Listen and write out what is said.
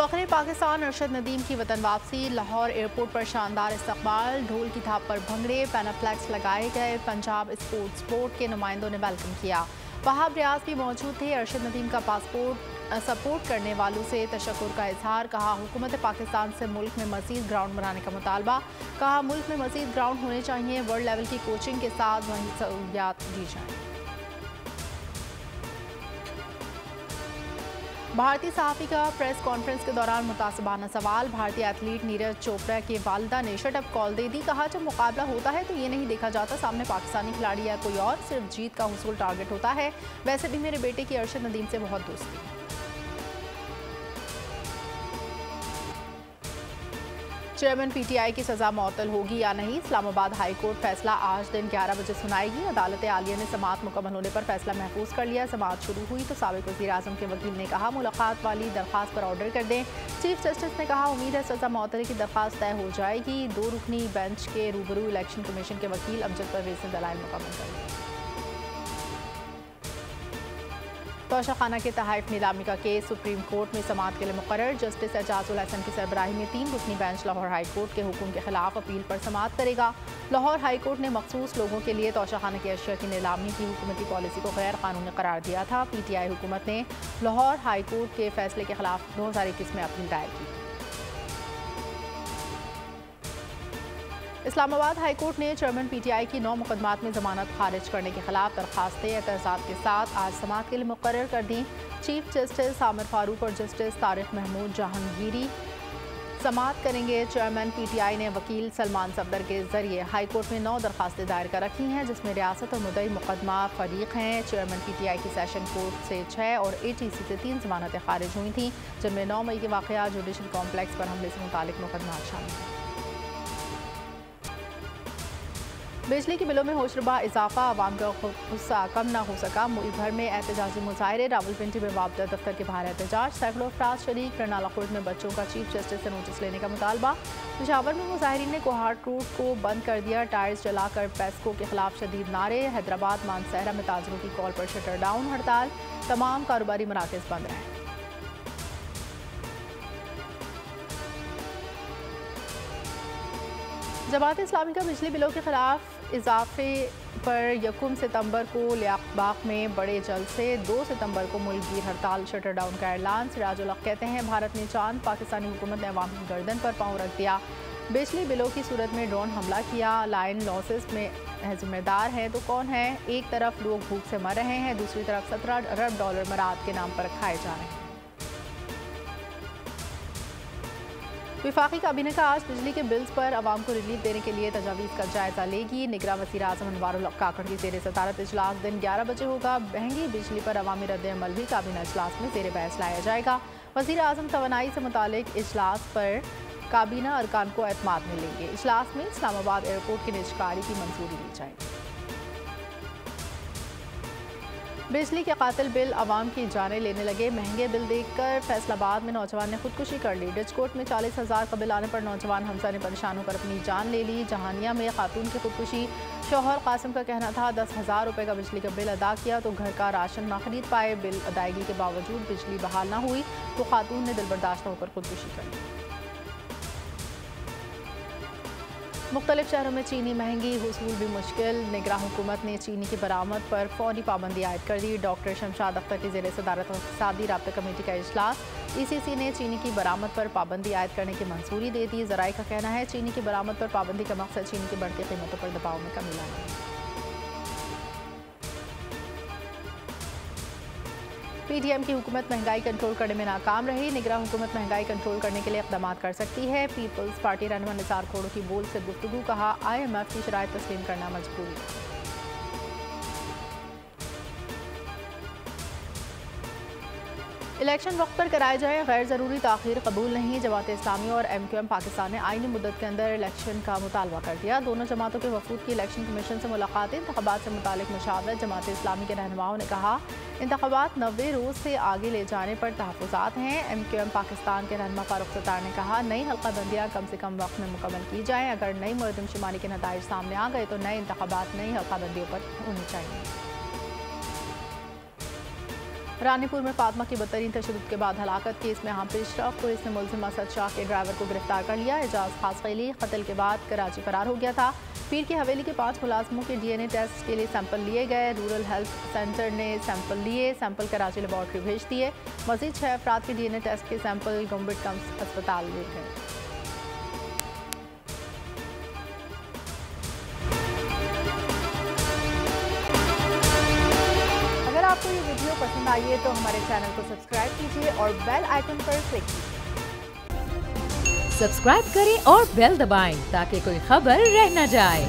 फ़ख्रे पाकिस्तान अरशद नदीम की वतन वापसी। लाहौर एयरपोर्ट पर शानदार इस्तकबाल, ढोल की थाप पर भंगड़े, पैनाफ्लैक्स लगाए गए। पंजाब स्पोर्ट्स बोर्ड के नुमाइंदों ने वेलकम किया। वहाब रियाज भी मौजूद थे। अरशद नदीम का सपोर्ट करने वालों से तशक्कुर का इजहार। कहा हुकूमत पाकिस्तान से मुल्क में मज़ीद ग्राउंड बनाने का मुतालबा। कहा मुल्क में मज़ीद ग्राउंड होने चाहिए, वर्ल्ड लेवल की कोचिंग के साथ वहीं सहूलियात दी जाएँ। भारतीय सहाफ़ी का प्रेस कॉन्फ्रेंस के दौरान मुतासबाना सवाल। भारतीय एथलीट नीरज चोपड़ा के वालिदा ने शटअप कॉल दे दी। कहा जब मुकाबला होता है तो ये नहीं देखा जाता सामने पाकिस्तानी खिलाड़ी या कोई और, सिर्फ जीत का हुसूल टारगेट होता है। वैसे भी मेरे बेटे की अरशद नदीम से बहुत दोस्ती है। चेयरमैन पीटीआई की सजा मअतल होगी या नहीं, इस्लामाबाद हाई कोर्ट फैसला आज दिन 11 बजे सुनाएगी। अदालत आलिया ने समाअत मुकम्मल होने पर फैसला महफूज कर लिया। समाअत शुरू हुई तो साबिक वज़ीर आज़म के वकील ने कहा मुलाकात वाली दरख्वास्त पर ऑर्डर कर दें। चीफ जस्टिस ने कहा उम्मीद है सजा मअतली की दरख्वास्त तय हो जाएगी। 2 रुकनी बेंच के रूबरू इलेक्शन कमीशन के वकील अमजद परवेज ने दलाइल मुकम्मल कर लिए। तोशाखाना के तहफ़ नीलामी का केस सुप्रीम कोर्ट में समाअत के लिए मुकर्रर। जस्टिस एजाजुल हसन की सरबराही में 3 रुकनी बेंच लाहौर हाई कोर्ट के हुक्म के खिलाफ अपील पर समाअत करेगा। लाहौर हाई कोर्ट ने मखसूस लोगों के लिए तोशाखाना की अशिया की नीलामी की हुकूमती पॉलिसी को गैर कानूनी करार दिया था। पीटीआई हुकूमत ने लाहौर हाई कोर्ट के फैसले के खिलाफ 2021 में अपील दायर की। इस्लामाबाद हाई कोर्ट ने चेयरमैन पीटीआई की 9 मुकदमात में जमानत खारिज करने के खिलाफ दरखास्तें एतजाज़ के साथ आज समाअत के लिए मुकर्रर कर दी। चीफ जस्टिस आमिर फारूक और जस्टिस तारिक महमूद जहांगीरी समाअत करेंगे। चेयरमैन पीटीआई ने वकील सलमान सफदर के जरिए हाई कोर्ट में 9 दरखास्तें दायर कर रखी हैं, जिसमें रियासत और मुद्दई मुकदमा फरीक हैं। चेयरमैन पीटीआई की सेशन कोर्ट से 6 और एटीसी से 3 जमानतें खारिज हुई थीं, जिनमें 9 मई के वाक़या जुडिशल कॉम्प्लेक्स पर हमले से मुतालिक मुकदमा शामिल हैं। बिजली के बिलों में होशरुबा इजाफा, आवाम का गुस्सा कम ना हो सका। मुल्क भर में एहतजाजी मुजाहरे। रावलपिंडी में वापदा दफ्तर के बाहर एहतजाज। सैकड़ों अफराद शरीक। करनाला कोर्ट में बच्चों का चीफ जस्टिस से नोटिस लेने का मुतालबा। पेशावर में मुजाहिरीन ने कोहाट रूट को बंद कर दिया। टायर्स जलाकर पेस्को के खिलाफ शदीद नारे। हैदराबाद मानसहरा में ताजरों की कॉल पर शटर डाउन हड़ताल। तमाम कारोबारी मराकज़ बंद रहे। जमात इस्लामी का बिजली बिलों के खिलाफ इजाफे पर 1 सितंबर को लियाकतबाग में बड़े जलसे। 2 सितंबर को मुल्कगीर हड़ताल शटर डाउन का ऐलान। सिराजुल हक कहते हैं भारत ने चांद, पाकिस्तानी हुकूमत ने अवाम की गर्दन पर पांव रख दिया। बिजली बिलों की सूरत में ड्रोन हमला किया। लाइन लॉसेस में जिम्मेदार है तो कौन है? एक तरफ लोग भूख से मर रहे हैं, दूसरी तरफ $17 अरब मराद के नाम पर खाए जा रहे हैं। विफाकी काबीना का आज बिजली के बिल्स पर अवाम को रिलीफ देने के लिए तजावीज़ का जायजा लेगी। निगरान वज़ीर आज़म अनवारुल हक काकड़ की ज़ेर सदारत इजलास दिन 11 बजे होगा। महंगी बिजली पर अवामी रद्द-ए-अमल भी काबीना इजलास में ज़ेर बहस लाया जाएगा। वज़ीर आज़म तवानाई से मुतालिक इजलास पर काबीना अरकान को एतमाद में लेंगे। इजलास में इस्लामाबाद एयरपोर्ट की निजकारी की मंजूरी दी जाएगी। बिजली के कातिल बिल अवाम की जानें लेने लगे। महंगे बिल देखकर फैसलाबाद में नौजवान ने खुदकुशी कर ली। डिस्कोट में 40,000 का बिल आने पर नौजवान हमजा ने परेशान होकर अपनी जान ले ली। जहानिया में खातून की खुदकुशी। शौहर कासिम का कहना था 10,000 रुपये का बिजली का बिल अदा किया तो घर का राशन ना खरीद पाए। बिल अदायगी के बावजूद बिजली बहाल ना हुई तो खातून ने दिल बर्दाश्त होकर खुदकुशी कर ली। मुख्तलिफ शहरों में चीनी महंगी, हुसूल भी मुश्किल। निगरान हुकूमत ने चीनी की बरामद पर फौरी पाबंदी आयद कर दी। डॉक्टर शमशाद अख्तर की ज़ेर सदारत इक़्तिसादी राब्ता कमेटी का इजलास। ECC ने चीनी की बरामद पर पाबंदी आयद करने की मंजूरी दे दी। ज़राए का कहना है चीनी की बरामद पर पाबंदी का मकसद चीनी की बढ़ती कीमतों पर दबाव में कमी लाना है। PDM की हुकूमत महंगाई कंट्रोल करने में नाकाम रही। निगरान हुकूमत महंगाई कंट्रोल करने के लिए इक़दाम कर सकती है। पीपल्स पार्टी रहनुमा निसार खोड़ो की बोल से गुफ्तगू। कहा IMF की शराइत तस्लीम करना मजबूरी। इलेक्शन वक्त पर कराए जाए, गैर ज़रूरी ताख़ीर कबूल नहीं। जमात इस्लामी और MQM पाकिस्तान ने आईनी मुद्दत के अंदर इलेक्शन का मुतालबा कर दिया। दोनों जमातों के वफूद की इलेक्शन कमीशन से मुलाकातें। इंतख़ाबात से मुतालिक मशावरत। जमात इस्लामी के रहनुमाओं ने कहा इंतख़ाबात 90 रोज़ से आगे ले जाने पर तहफ़्फ़ुज़ात हैं। MQM पाकिस्तान के रहनुमा फारूक सत्तार ने कहा नई हल्का बंदियाँ कम से कम वक्त में मुकम्मल की जाएँ। अगर नई मरदमशुमारी के नताइज सामने आ गए तो नए इंतख़ाबात नई हल्का बंदियों पर होने चाहिए। रानीपुर में फातिमा की बदतरीन तशद्दुद के बाद हलाकत केस में अहम पेशरफ। पुलिस ने मुलजिम असद शाह के ड्राइवर को गिरफ्तार कर लिया। एजाज खासकैली कत्ल के बाद कराची फरार हो गया था। पीर की हवेली के 5 मुलाजमों के DNA टेस्ट के लिए सैंपल लिए गए। रूरल हेल्थ सेंटर ने सैंपल लिए, सैंपल कराची लेबॉर्ट्री भेज दिए। मजीद 6 अफराद के DNA टेस्ट के सैंपल गवर्नमेंट कम्स अस्पताल में हैं। अगर आपको ये वीडियो पसंद आई है तो हमारे चैनल को सब्सक्राइब कीजिए और बेल आइकन पर क्लिक कीजिए। सब्सक्राइब करें और बेल दबाएं ताकि कोई खबर रह न जाए।